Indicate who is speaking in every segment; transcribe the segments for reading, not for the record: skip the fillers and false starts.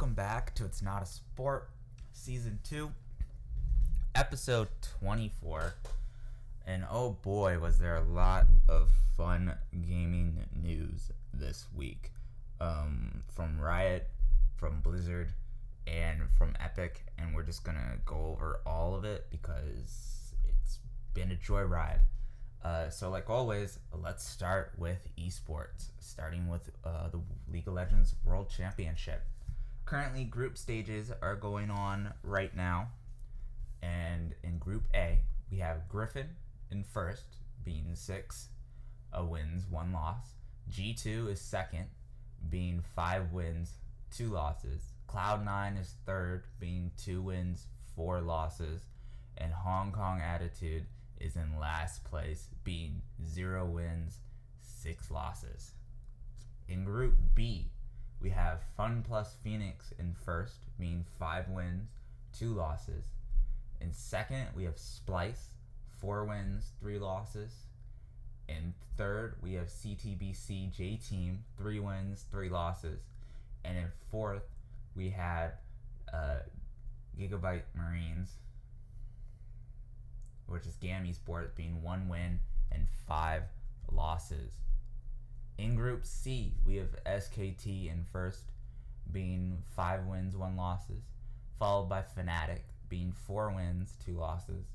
Speaker 1: welcome back to It's Not a Sport, Season 2, Episode 24. And oh boy, was there a lot of fun gaming news this week. From Riot, from Blizzard, and from Epic. And we're just gonna go over all of it because it's been a joyride. So like always, let's start with esports, starting with the League of Legends World Championship. Currently, group stages are going on right now, and in Group A, we have Griffin in first, being 6 wins, 1 loss. G2 is second, being 5 wins, 2 losses. Cloud9 is third, being 2 wins, 4 losses. And Hong Kong Attitude is in last place, being 0 wins, 6 losses. In Group B, we have Fun Plus Phoenix in first, being 5 wins, 2 losses. In second, we have Splice, 4 wins, 3 losses. In third, we have CTBC J Team, 3 wins, 3 losses. And in fourth, we had Gigabyte Marines, which is GAM Esports, being 1 win and 5 losses. In Group C, we have SKT in first, being 5 wins, 1 losses, followed by Fnatic, being 4 wins, 2 losses,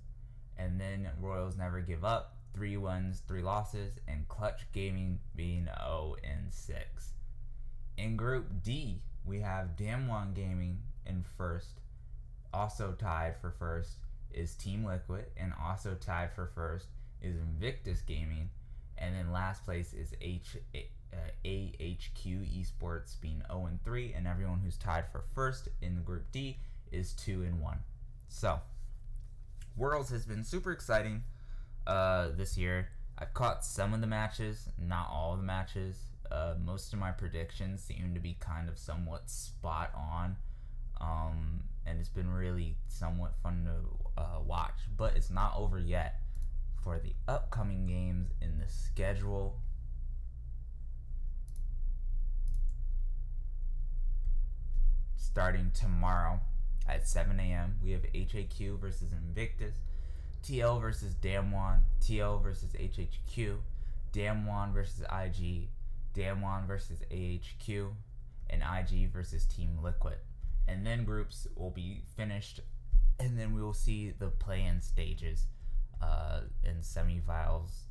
Speaker 1: and then Royals Never Give Up, 3 wins, 3 losses, and Clutch Gaming being 0-6. In Group D, we have Damwon Gaming in first. Also tied for first is Team Liquid, and also tied for first is Invictus Gaming, and then last place is AHQ Esports being 0-3, and everyone who's tied for first in Group D is 2-1. So, Worlds has been super exciting this year. I've caught some of the matches, not all of the matches. Most of my predictions seem to be kind of somewhat spot on, and it's been really somewhat fun to watch. But it's not over yet. For the upcoming games in the schedule, starting tomorrow at 7 a.m., we have HAQ versus Invictus, TL versus Damwon, TL versus HHQ, Damwon versus IG, Damwon versus AHQ, and IG versus Team Liquid. And then groups will be finished, and then we will see the play-in stages. And semifinals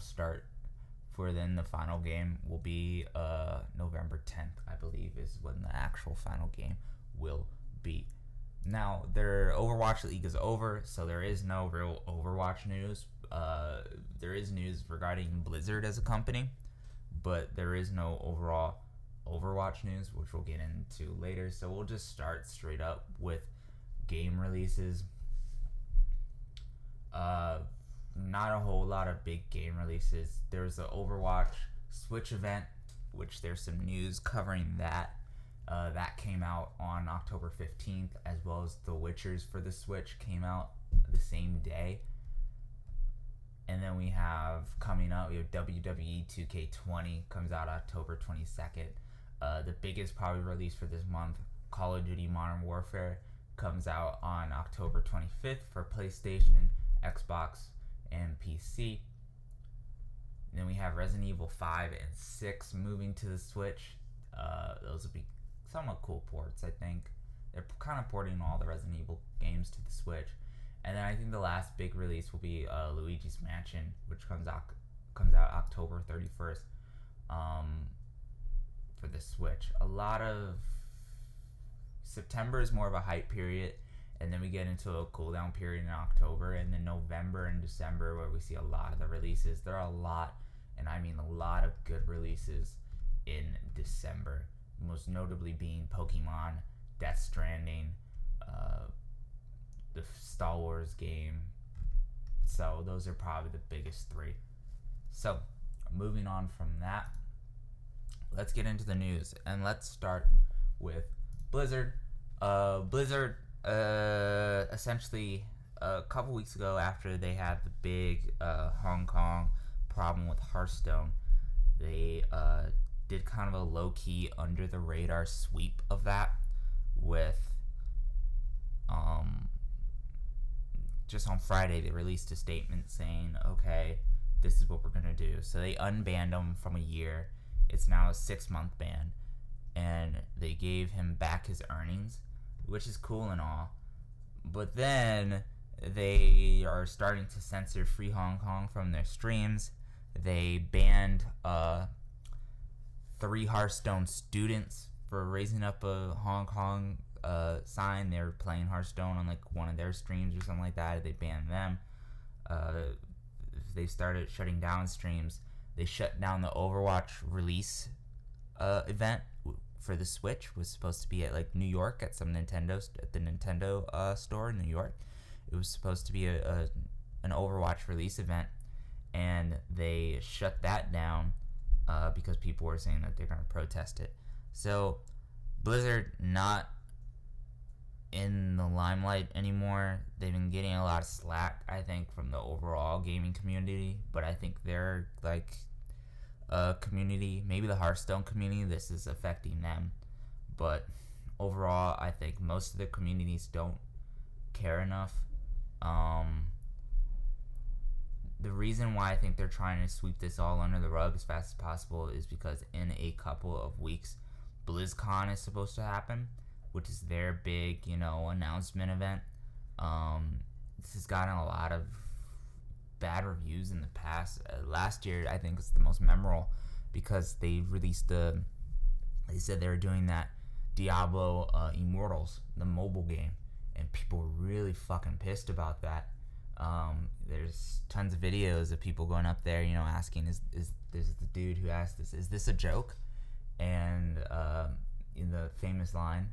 Speaker 1: start for then the final game will be November 10th, I believe, is when the actual final game will be. Now, their Overwatch League is over, so there is no real Overwatch news. There is news regarding Blizzard as a company, but there is no overall Overwatch news, which we'll get into later. So we'll just start straight up with game releases. Not a whole lot of big game releases. There's the Overwatch Switch event, which there's some news covering that. That came out on October 15th, as well as The Witchers for the Switch came out the same day. And then we have coming up, we have WWE 2K20 comes out October 22nd. The biggest probably release for this month, Call of Duty Modern Warfare, comes out on October 25th for PlayStation, Xbox, and PC. And then we have Resident Evil 5 and 6 moving to the Switch. Those will be somewhat cool ports, I think. They're kind of porting all the Resident Evil games to the Switch. And then I think the last big release will be Luigi's Mansion, which comes out October 31st for the Switch. A lot of September is more of a hype period, and then we get into a cooldown period in October, and then November and December where we see a lot of the releases. There are a lot, and I mean a lot of good releases in December, most notably being Pokemon, Death Stranding, the Star Wars game. So those are probably the biggest 3. So moving on from that, let's get into the news, and let's start with Blizzard. Blizzard essentially a couple weeks ago, after they had the big Hong Kong problem with Hearthstone, they did kind of a low-key, under-the-radar sweep of that with, just on Friday, they released a statement saying, okay, this is what we're going to do. So they unbanned him from a year. It's now a 6-month ban. And they gave him back his earnings, which is cool and all. But then they are starting to censor Free Hong Kong from their streams. They banned 3 Hearthstone students for raising up a Hong Kong sign. They were playing Hearthstone on like one of their streams or something like that. They banned them. They started shutting down streams. They shut down the Overwatch release event for the Switch. Was supposed to be at like New York at the Nintendo store in New York. It was supposed to be an Overwatch release event, and they shut that down because people were saying that they're going to protest it. So Blizzard not in the limelight anymore. They've been getting a lot of slack, I think, from the overall gaming community, but I think they're like community, maybe the Hearthstone community, this is affecting them, but overall I think most of the communities don't care enough. The reason why I think they're trying to sweep this all under the rug as fast as possible is because in a couple of weeks BlizzCon is supposed to happen, which is their big, announcement event. This has gotten a lot of bad reviews in the past. Last year, I think, was the most memorable because they released they said they were doing that Diablo Immortals, the mobile game, and people were really fucking pissed about that. There's tons of videos of people going up there, asking, is there's the dude who asked this, is this a joke? And in the famous line,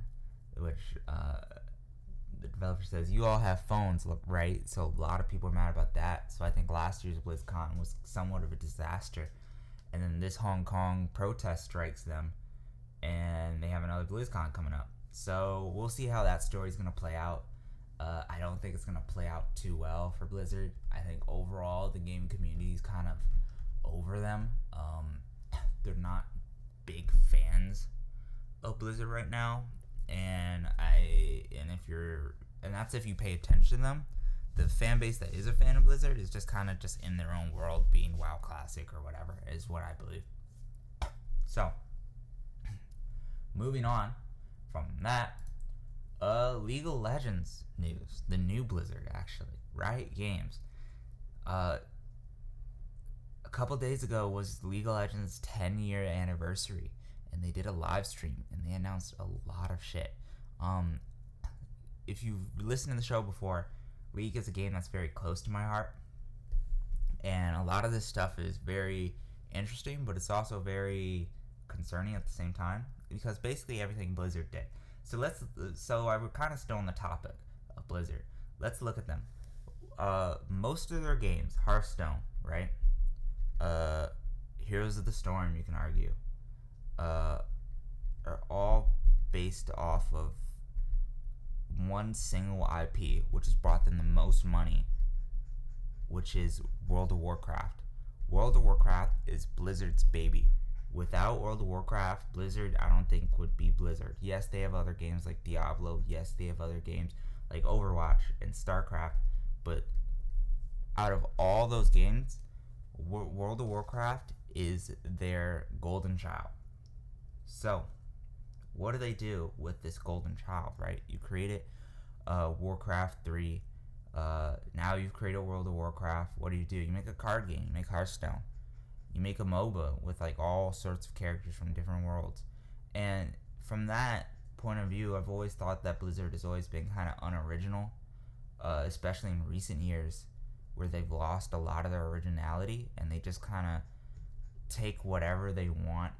Speaker 1: which the developer says, you all have phones, right? So a lot of people are mad about that. So I think last year's BlizzCon was somewhat of a disaster. And then this Hong Kong protest strikes them, and they have another BlizzCon coming up. So we'll see how that story's going to play out. I don't think it's going to play out too well for Blizzard. I think overall the gaming community is kind of over them. They're not big fans of Blizzard right now. And that's if you pay attention to them. The fan base that is a fan of Blizzard is just kind of just in their own world, being WoW Classic or whatever, is what I believe. So, moving on from that, League of Legends news. The new Blizzard, actually. Riot Games. A couple days ago was League of Legends' 10-year anniversary, and they did a live stream, and they announced a lot of shit. If you've listened to the show before, League is a game that's very close to my heart, and a lot of this stuff is very interesting, but it's also very concerning at the same time, because basically everything Blizzard did. So I would kind of still on the topic of Blizzard. Let's look at them. Most of their games, Hearthstone, right? Heroes of the Storm, you can argue, are all based off of one single IP, which has brought them the most money, which is World of Warcraft. World of Warcraft is Blizzard's baby. Without World of Warcraft, Blizzard, I don't think, would be Blizzard. Yes, they have other games like Diablo. Yes, they have other games like Overwatch and StarCraft. But out of all those games, World of Warcraft is their golden child. So, what do they do with this golden child, right? You created Warcraft 3. Now you've created World of Warcraft. What do? You make a card game. You make Hearthstone. You make a MOBA with like all sorts of characters from different worlds. And from that point of view, I've always thought that Blizzard has always been kind of unoriginal, especially in recent years, where they've lost a lot of their originality and they just kind of take whatever they want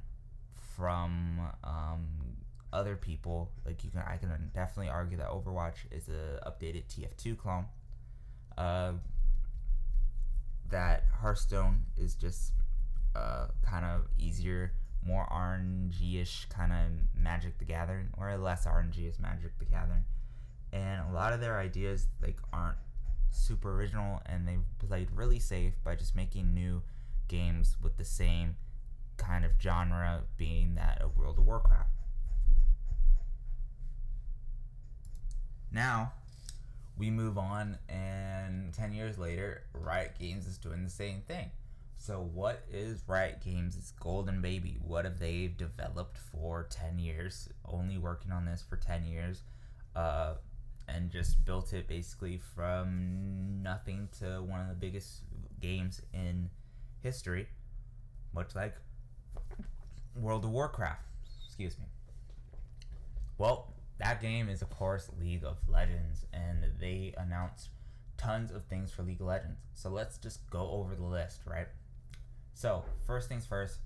Speaker 1: from other people. Like I can definitely argue that Overwatch is a updated TF2 clone. That Hearthstone is just kind of easier, more RNG-ish kind of Magic the Gathering, or less RNG as Magic the Gathering. And a lot of their ideas aren't super original, and they've played really safe by just making new games with the same kind of genre being that of World of Warcraft. Now, we move on, and 10 years later, Riot Games is doing the same thing. So what is Riot Games' golden baby? What have they developed for 10 years, only working on this for 10 years, and just built it basically from nothing to one of the biggest games in history, much like World of Warcraft. Excuse me. Well, that game is, of course, League of Legends, and they announced tons of things for League of Legends. So let's just go over the list, right? So, first things first,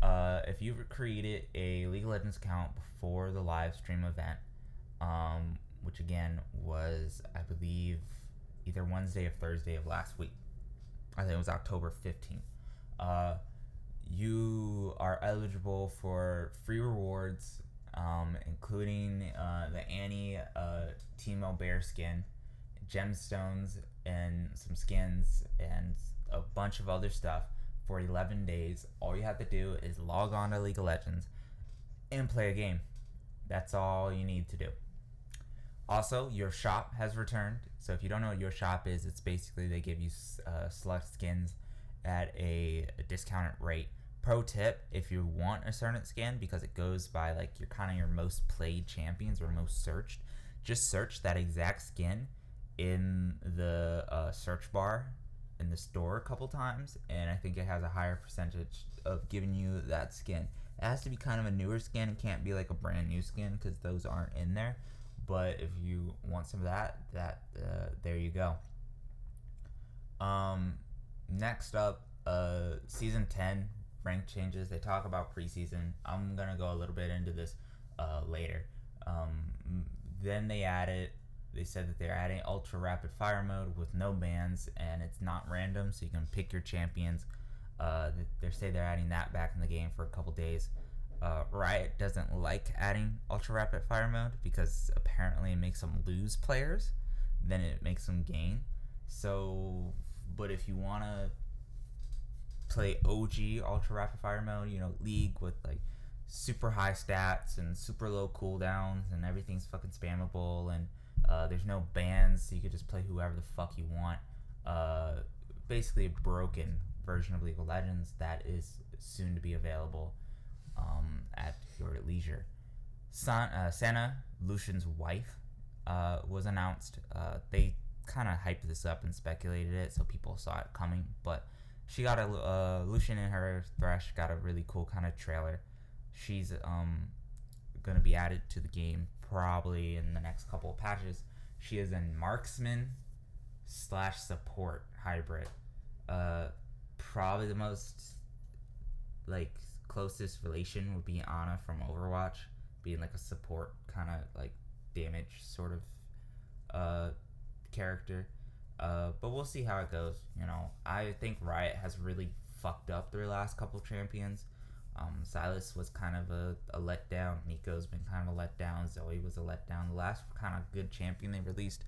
Speaker 1: if you've created a League of Legends account before the live stream event, which again was, I believe, either Wednesday or Thursday of last week. I think it was October 15th. You are eligible for free rewards, including the Annie Teemo Bear skin, gemstones, and some skins, and a bunch of other stuff for 11 days. All you have to do is log on to League of Legends and play a game. That's all you need to do. Also, your shop has returned. So if you don't know what your shop is, it's basically they give you select skins at a discounted rate. Pro tip, if you want a certain skin, because it goes by like your kind of your most played champions or most searched, just search that exact skin in the search bar in the store a couple times, and I think it has a higher percentage of giving you that skin. It has to be kind of a newer skin. It can't be like a brand new skin because those aren't in there. But if you want some of that there you go. Next up, season 10 rank changes. They talk about preseason. I'm gonna go a little bit into this later. Then they said that they're adding ultra rapid fire mode with no bans, and it's not random, so you can pick your champions. They're adding that back in the game for a couple days. Riot doesn't like adding ultra rapid fire mode because apparently it makes them lose players, then it makes them gain. So, but if you want to play OG ultra rapid fire mode, League with like super high stats and super low cooldowns and everything's fucking spammable, and there's no bans, so you could just play whoever the fuck you want. Basically a broken version of League of Legends that is soon to be available at your leisure. Sana, Lucian's wife, was announced. They kind of hyped this up and speculated it, so people saw it coming. But she got Lucian and her Thresh got a really cool kind of trailer. She's going to be added to the game probably in the next couple of patches. She is a marksman / support hybrid. Probably the most like closest relation would be Ana from Overwatch, being like a support kind of like damage sort of character. But we'll see how it goes. I think Riot has really fucked up their last couple champions. Silas was kind of a letdown. Nico's been kind of a letdown. Zoe was a letdown. The last kind of good champion they released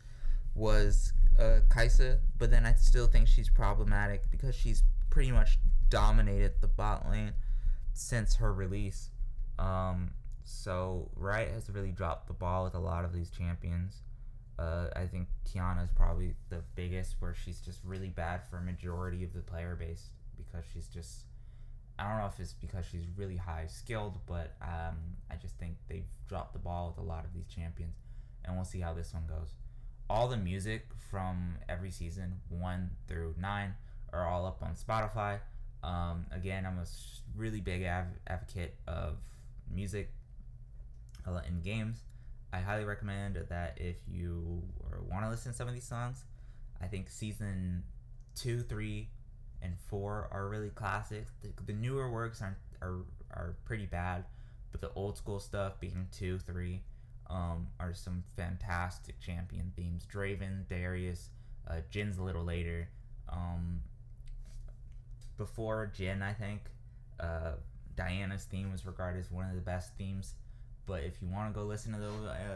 Speaker 1: was Kai'Sa, but then I still think she's problematic because she's pretty much dominated the bot lane since her release. So Riot has really dropped the ball with a lot of these champions. I think Tiana is probably the biggest, where she's just really bad for a majority of the player base because she's just, I don't know if it's because she's really high skilled, but I just think they've dropped the ball with a lot of these champions, and we'll see how this one goes. All the music from every season 1 through 9 are all up on Spotify. Again, I'm a really big advocate of music in games. I highly recommend that if you want to listen to some of these songs. I think season 2, 3, and 4 are really classic. The newer works are pretty bad, but the old school stuff, being 2, 3, are some fantastic champion themes. Draven, Darius, Jin's a little later. Before Jin, I think Diana's theme was regarded as one of the best themes. But if you want to go listen to the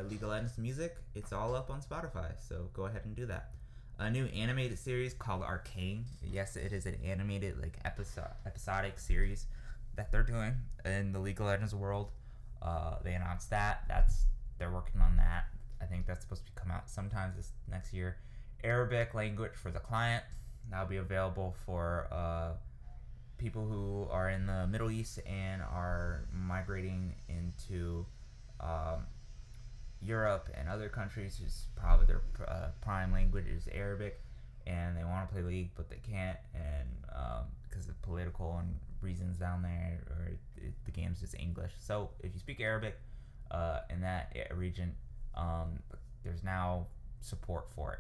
Speaker 1: League of Legends music, it's all up on Spotify, so go ahead and do that. A new animated series called Arcane. Yes, it is an animated, like, episodic series that they're doing in the League of Legends world. They announced that. They're working on that. I think that's supposed to come out sometime this next year. Arabic language for the client. That'll be available for people who are in the Middle East and are migrating into Europe and other countries. Whose probably their prime language is Arabic, and they want to play League but they can't, and because of political and reasons down there, or the game's just English. So if you speak Arabic in that region, there's now support for it.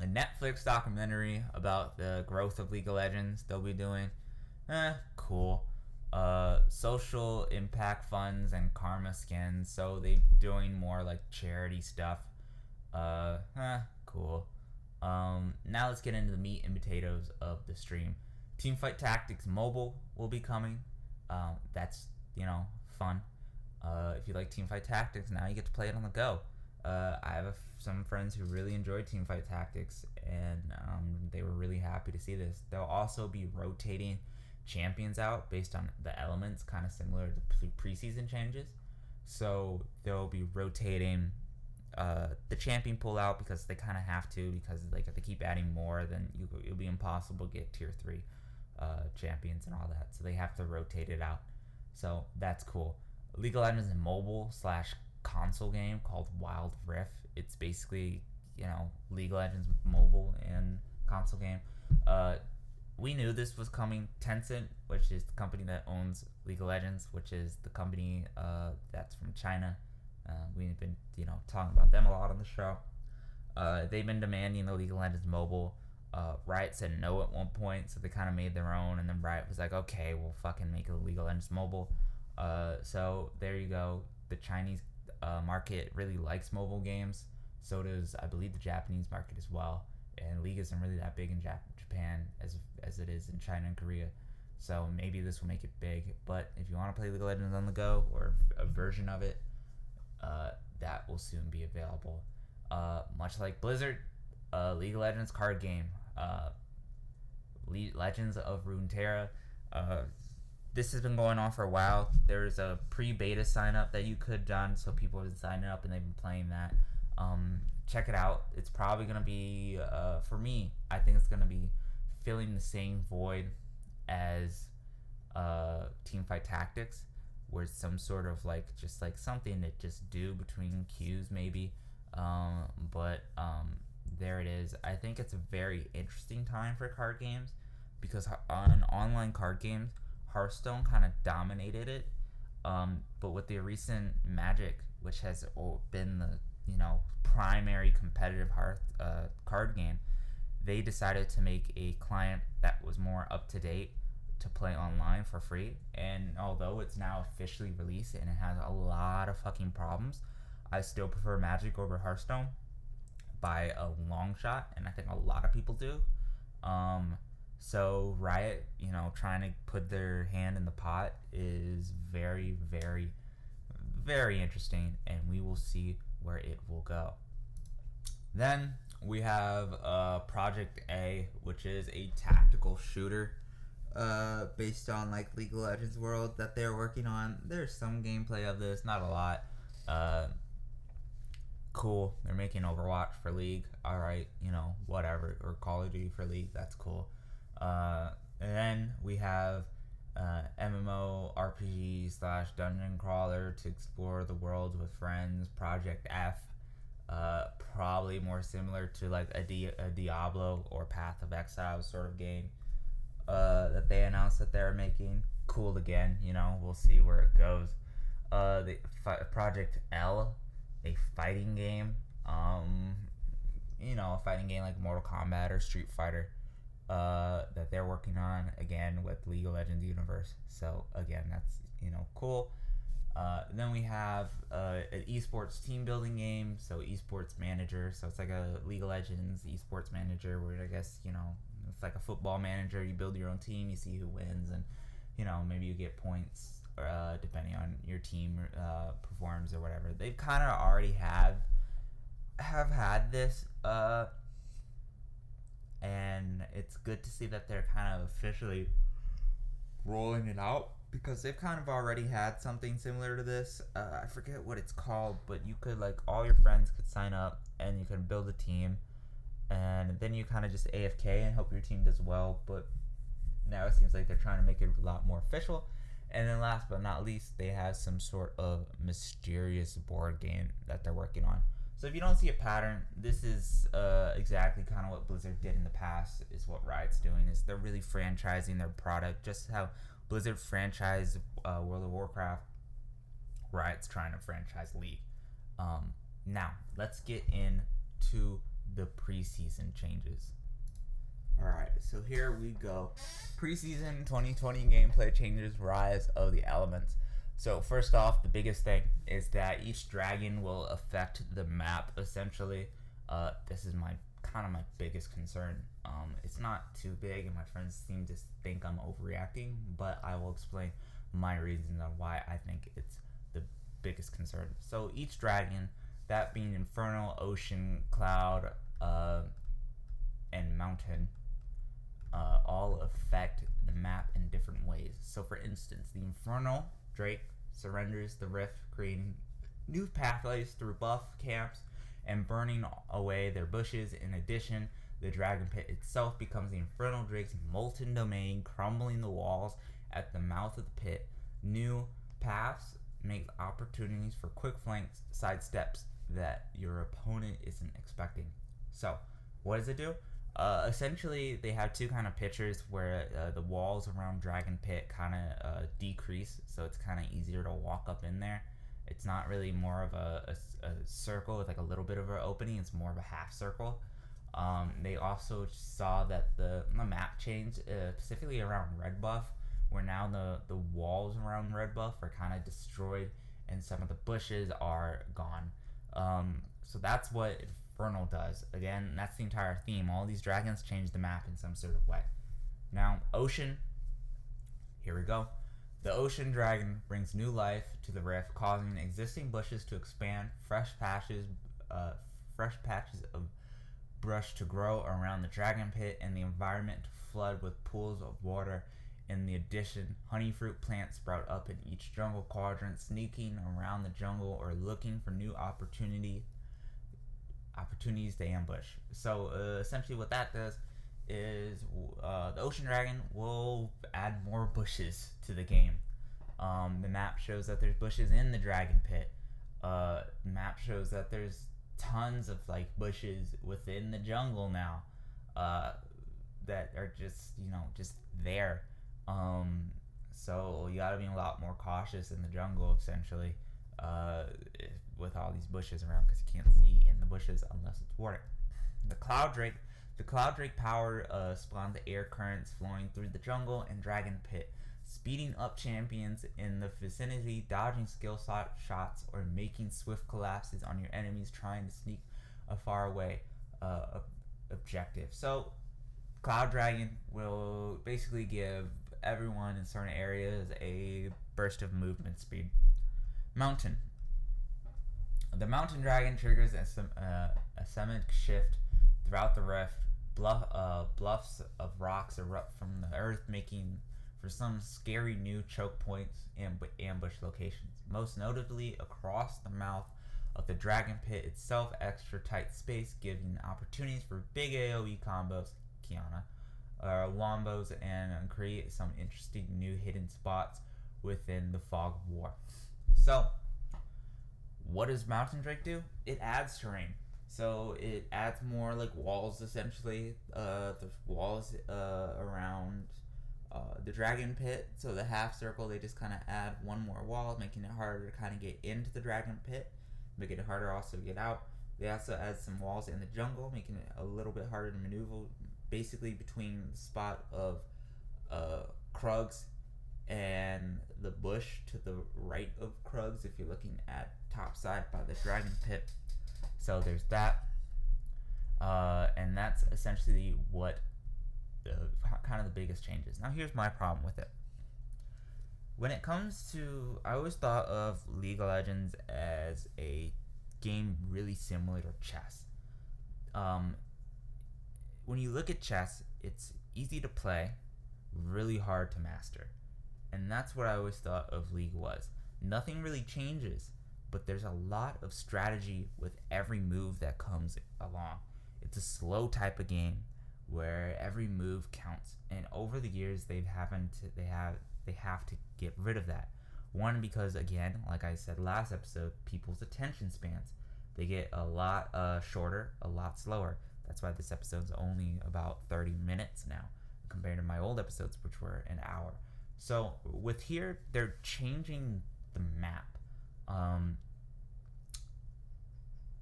Speaker 1: A Netflix documentary about the growth of League of Legends they'll be doing. Cool. Social impact funds and karma skins. So they doing more like charity stuff. Cool. Now let's get into the meat and potatoes of the stream. Teamfight Tactics Mobile will be coming. That's, fun. If you like Teamfight Tactics, now you get to play it on the go. I have some friends who really enjoyed Teamfight Tactics, and they were really happy to see this. They'll also be rotating champions out based on the elements, kind of similar to preseason changes. So they'll be rotating the champion pool out because they kind of have to, because like if they keep adding more, then it'll be impossible to get tier 3 champions and all that. So they have to rotate it out. So that's cool. League of Legends is a mobile/console game called Wild Rift. It's basically, League of Legends with mobile and console game. We knew this was coming. Tencent, which is the company that owns League of Legends, which is the company that's from China. We've been, talking about them a lot on the show. They've been demanding the League of Legends mobile. Riot said no at one point, so they kind of made their own, and then Riot was like, okay, we'll fucking make a League of Legends mobile. So there you go. The Chinese market really likes mobile games. So does, I believe, the Japanese market as well. And League isn't really that big in Japan as it is in China and Korea. So maybe this will make it big. But if you want to play League of Legends on the go, or a version of it, that will soon be available. Much like Blizzard, League of Legends card game, Legends of Runeterra. This has been going on for a while. There's a pre-beta sign up that you could done, so people have been signing up and they've been playing that. Check it out. It's probably gonna be for me. I think it's gonna be filling the same void as Teamfight Tactics, where it's some sort of just something to just do between queues maybe. But there it is. I think it's a very interesting time for card games, because on online card games, Hearthstone kind of dominated it. But with the recent Magic, which has been the primary competitive card game, they decided to make a client that was more up to date to play online for free. And although it's now officially released and it has a lot of fucking problems, I still prefer Magic over Hearthstone by a long shot, and I think a lot of people do. So Riot, trying to put their hand in the pot is very, very, very interesting, and we will see where it will go. Then we have Project A, which is a tactical shooter based on League of Legends world that they're working on. There's some gameplay of this, not a lot. Cool. They're making Overwatch for League. Alright, whatever. Or Call of Duty for League. That's cool. And then we have MMO RPG / dungeon crawler to explore the world with friends, Project F. Probably more similar to a Diablo or Path of Exile sort of game that they announced that they're making. Cool again, we'll see where it goes. The Project L, a fighting game, a fighting game like Mortal Kombat or Street Fighter, that they're working on again with League of Legends universe. So again, that's cool. Then we have an esports team building game, so esports manager. So it's like a League of Legends esports manager, where I guess it's like a football manager. You build your own team, you see who wins, and maybe you get points depending on your team performs or whatever. They've kind of already have had this, and it's good to see that they're kind of officially rolling it out. because they've kind of already had something similar to this. I forget what it's called, but you could like all your friends could sign up and you could build a team, and then you kind of just AFK and hope your team does well. But now it seems like they're trying to make it a lot more official. And then last but not least, they have some sort of mysterious board game that they're working on. So if you don't see a pattern, this is exactly kind of what Blizzard did in the past, is what Riot's doing, is they're really franchising their product. Just how Blizzard franchised World of Warcraft, Riot's trying to franchise League. Now, let's get into the preseason changes. Alright, so here we go. Preseason 2020 gameplay changes, Rise of the Elements. So first off, the biggest thing is that each dragon will affect the map, essentially. This is my biggest concern. It's not too big, and my friends seem to think I'm overreacting, but I will explain my reasons on why I think it's the biggest concern. So each dragon, that being Infernal, Ocean, Cloud, and Mountain, all affect the map in different ways. So for instance, the Infernal Drake surrenders the rift, creating new pathways through buff camps and burning away their bushes. In addition, the dragon pit itself becomes the Infernal Drake's molten domain, crumbling the walls at the mouth of the pit. New paths make opportunities for quick flanks, sidesteps that your opponent isn't expecting. So, what does it do? Essentially, they have two kind of pictures where the walls around Dragon Pit kind of decrease, so it's kind of easier to walk up in there. It's not really more of a circle with like a little bit of an opening, it's more of a half circle. They also saw that the map changed, specifically around Red Buff, where now the walls around Red Buff are kind of destroyed and some of the bushes are gone. So that's what Infernal does. Again, that's the entire theme. All these dragons change the map in some sort of way. Now, Ocean, here we go. The Ocean Dragon brings new life to the rift, causing existing bushes to expand, fresh patches of brush to grow around the dragon pit, and the environment to flood with pools of water. In the addition, honey fruit plants sprout up in each jungle quadrant, sneaking around the jungle or looking for new opportunities to ambush. So essentially what that does is the Ocean Dragon will add more bushes to the game. The map shows that there's bushes in the dragon pit. The map shows that there's tons of like bushes within the jungle now that are just there. So you gotta be a lot more cautious in the jungle, essentially, with all these bushes around, because you can't see in the bushes unless it's water. The Cloud Drake power spawns the air currents flowing through the jungle and dragon pit, speeding up champions in the vicinity, dodging skill shots, or making swift collapses on your enemies trying to sneak a far away objective. So Cloud Dragon will basically give everyone in certain areas a burst of movement speed. Mountain. The Mountain Dragon triggers a seismic shift throughout the rift. Bluffs of rocks erupt from the earth, making for some scary new choke points and ambush locations. Most notably, across the mouth of the dragon pit itself, extra tight space, giving opportunities for big AoE combos, Kiana, wombos, and create some interesting new hidden spots within the fog of war. So, what does Mountain Drake do? It adds terrain. So it adds more like walls, essentially. There's walls around the dragon pit. So the half circle, they just kind of add one more wall, making it harder to kind of get into the dragon pit, making it harder also to get out. They also add some walls in the jungle, making it a little bit harder to maneuver, basically between the spot of Krugs and the bush to the right of Krugs, if you're looking at top side by the dragon pit. So there's that, and that's essentially what kind of the biggest changes. Now here's my problem with it. When it comes to, I always thought of League of Legends as a game really similar to chess. When you look at chess, it's easy to play, really hard to master. And that's what I always thought of League was. Nothing really changes, but there's a lot of strategy with every move that comes along. It's a slow type of game where every move counts. And over the years, they have to get rid of that. One, because again, like I said last episode, people's attention spans, they get a lot shorter, a lot slower. That's why this episode's only about 30 minutes now, compared to my old episodes, which were an hour. So with here, they're changing the map.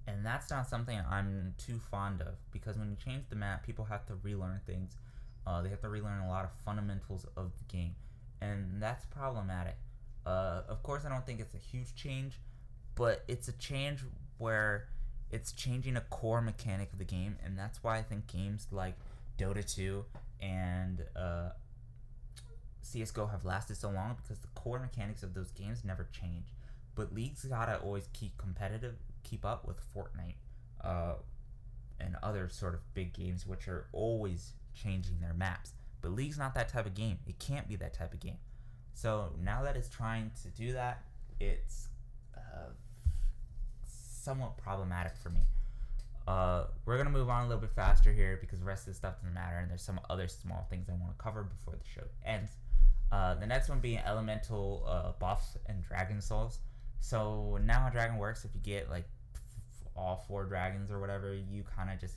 Speaker 1: And that's not something I'm too fond of, because when you change the map, people have to relearn things. They have to relearn a lot of fundamentals of the game, and that's problematic. Of course, I don't think it's a huge change, but it's a change where it's changing a core mechanic of the game, and that's why I think games like Dota 2 and CSGO have lasted so long, because the core mechanics of those games never change. But League's gotta always keep up with Fortnite and other sort of big games, which are always changing their maps. But League's not that type of game. It can't be that type of game. So now that it's trying to do that, it's somewhat problematic for me. We're going to move on a little bit faster here, because the rest of the stuff doesn't matter, and there's some other small things I want to cover before the show ends. The next one being elemental buffs and dragon souls. So now how dragon works, if you get like all 4 dragons or whatever, you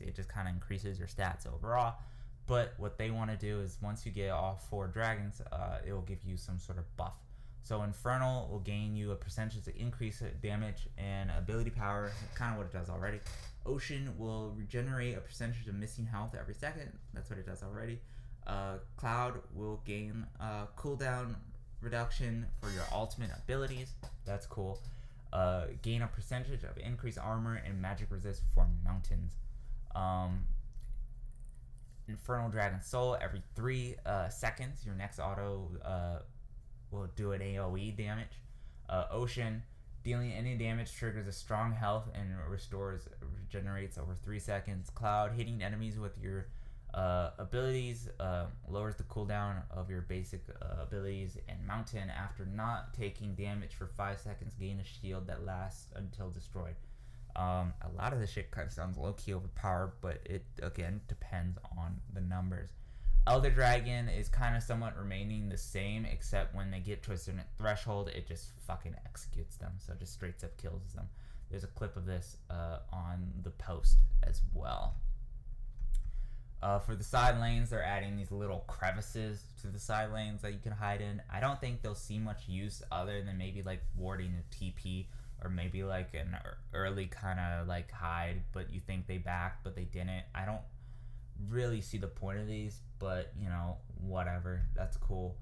Speaker 1: it just kind of increases your stats overall. But what they want to do is, once you get all 4 dragons, it will give you some sort of buff. So Infernal will gain you a percentage to increase damage and ability power, kind of what it does already. Ocean will regenerate a percentage of missing health every second. That's what it does already. Cloud will gain cooldown reduction for your ultimate abilities. That's cool. Gain a percentage of increased armor and magic resist for mountains. Infernal Dragon Soul, every 3 seconds, your next auto will do an AoE damage. Ocean, dealing any damage triggers a strong health and regenerates over 3 seconds. Cloud, hitting enemies with your abilities lowers the cooldown of your basic abilities. And Mountain, after not taking damage for 5 seconds, gain a shield that lasts until destroyed. A lot of this shit kind of sounds low-key overpowered, but it, again, depends on the numbers. Elder Dragon is kind of somewhat remaining the same, except when they get to a certain threshold, it just fucking executes them, so it just straight up kills them. There's a clip of this on the post as well. For the side lanes, they're adding these little crevices to the side lanes that you can hide in. I don't think they'll see much use other than maybe like warding a TP, or maybe like an early kind of like hide, but you think they backed, but they didn't. I don't really see the point of these, but you know, whatever. That's cool.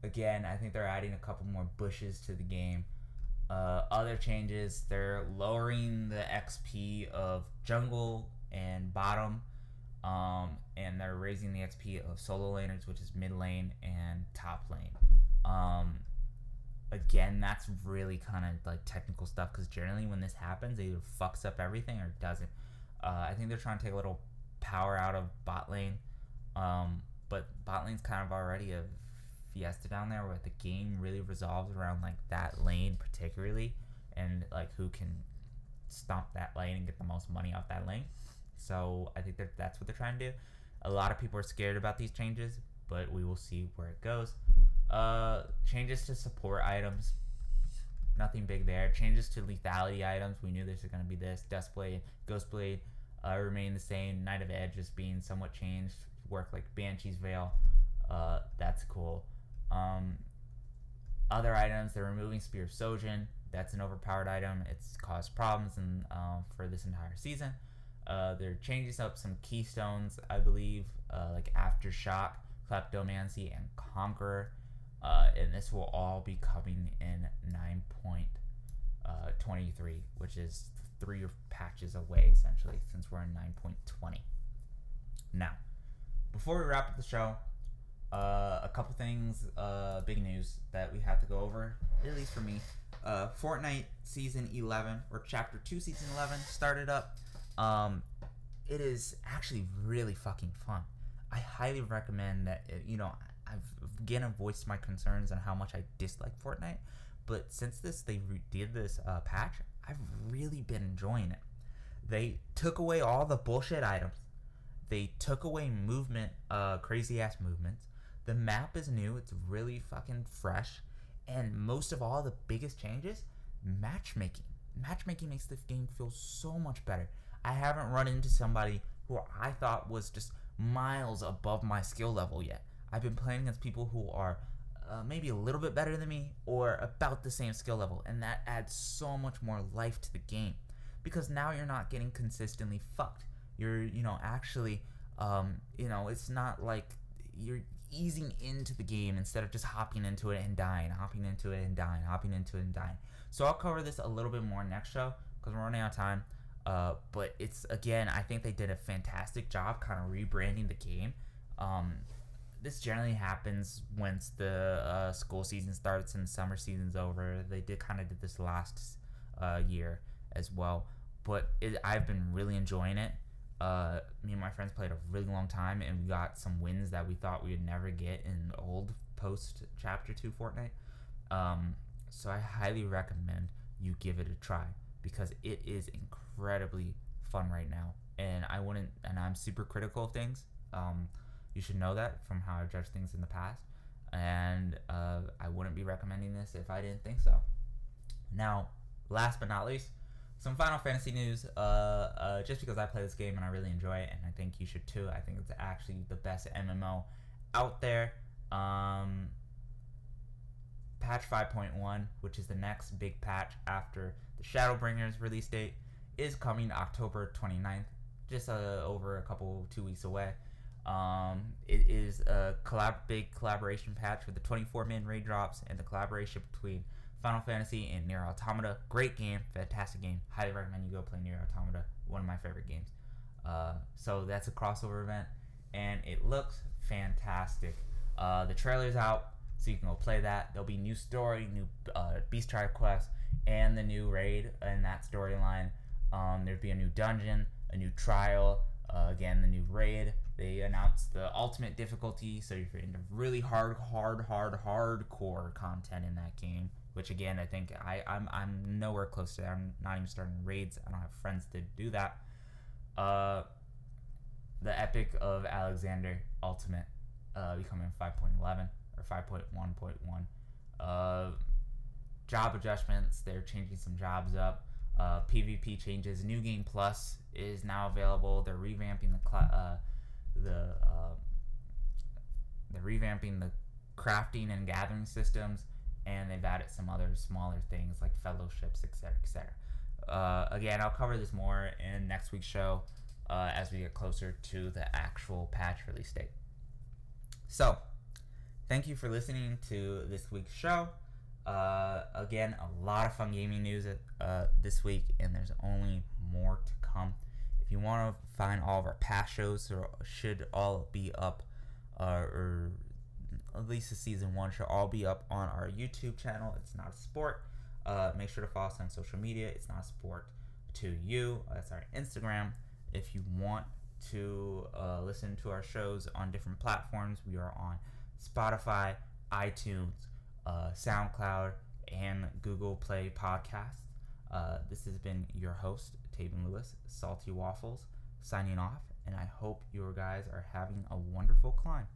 Speaker 1: Again, I think they're adding a couple more bushes to the game. Other changes, they're lowering the XP of jungle and bottom, and they're raising the XP of solo laners, which is mid lane and top lane. Again, that's really kind of like technical stuff, because generally when this happens, it either fucks up everything or doesn't. I think they're trying to take a little power out of bot lane, but bot lane's kind of already a fiesta down there, where the game really resolves around like that lane particularly, and like who can stomp that lane and get the most money off that lane. So I think that's what they're trying to do. A lot of people are scared about these changes, but we will see where it goes. Changes to support items, nothing big there. Changes to lethality items, we knew this was going to be this. Duskblade, Ghostblade remain the same. Knight of Edge just being somewhat changed, work like Banshee's Veil. That's cool. Other items, they're removing Spear of Sojin. That's an overpowered item. It's caused problems for this entire season. They're changing up some keystones, I believe, like Aftershock, Kleptomancy, and Conqueror. And this will all be coming in 9.23, which is 3 patches away, essentially, since we're in 9.20. Now, before we wrap up the show, a couple things, big news that we have to go over, at least for me. Fortnite Season 11, or Chapter 2 Season 11, started up. It is actually really fucking fun. I highly recommend that. I've again voiced my concerns on how much I dislike Fortnite, but since they did this patch, I've really been enjoying it. They took away all the bullshit items. They took away movement, crazy ass movements. The map is new. It's really fucking fresh. And most of all, the biggest changes, matchmaking. Matchmaking makes this game feel so much better. I haven't run into somebody who I thought was just miles above my skill level yet. I've been playing against people who are maybe a little bit better than me or about the same skill level, and that adds so much more life to the game because now you're not getting consistently fucked. You're, actually, it's not like you're easing into the game instead of just hopping into it and dying, hopping into it and dying, hopping into it and dying. So I'll cover this a little bit more next show because we're running out of time. But it's, again, I think they did a fantastic job kind of rebranding the game. This generally happens once the school season starts and the summer season's over. They kind of did this last year as well. But I've been really enjoying it. Me and my friends played a really long time, and we got some wins that we thought we would never get in old post Chapter 2 Fortnite. So I highly recommend you give it a try because it is incredibly fun right now. And I'm super critical of things. You should know that from how I've judged things in the past. And I wouldn't be recommending this if I didn't think so. Now, last but not least, some Final Fantasy news. Just because I play this game and I really enjoy it, and I think you should too. I think it's actually the best MMO out there. Patch 5.1, which is the next big patch after the Shadowbringers release date, is coming October 29th, just over 2 weeks away. It is a big collaboration patch with the 24-man raid drops and the collaboration between Final Fantasy and Nier Automata. Great game, fantastic game. Highly recommend you go play Nier Automata, one of my favorite games. So that's a crossover event, and it looks fantastic. The trailer's out, so you can go play that. There'll be new story, new Beast Tribe quest, and the new raid in that storyline. There'll be a new dungeon, a new trial, again, the new raid. They announced the ultimate difficulty, so if you're into really hardcore content in that game, which again, I think I'm nowhere close to that. I'm not even starting raids. I don't have friends to do that. The Epic of Alexander Ultimate becoming 5.11 or 5.1.1. Job adjustments. They're changing some jobs up. PvP changes. New Game Plus is now available. They're revamping the crafting and gathering systems, and they've added some other smaller things like fellowships, etc., etc. Again, I'll cover this more in next week's show as we get closer to the actual patch release date. So, thank you for listening to this week's show. Again, a lot of fun gaming news this week, and there's only more to come. If you want to find all of our past shows, should all be up, or at least the season 1 should all be up on our YouTube channel. It's Not a Sport. Make sure to follow us on social media. It's Not a Sport to you. That's our Instagram. If you want to listen to our shows on different platforms, we are on Spotify, iTunes, SoundCloud, and Google Play Podcasts. This has been your host, Taban Lewis, Salty Waffles, signing off, and I hope you guys are having a wonderful climb.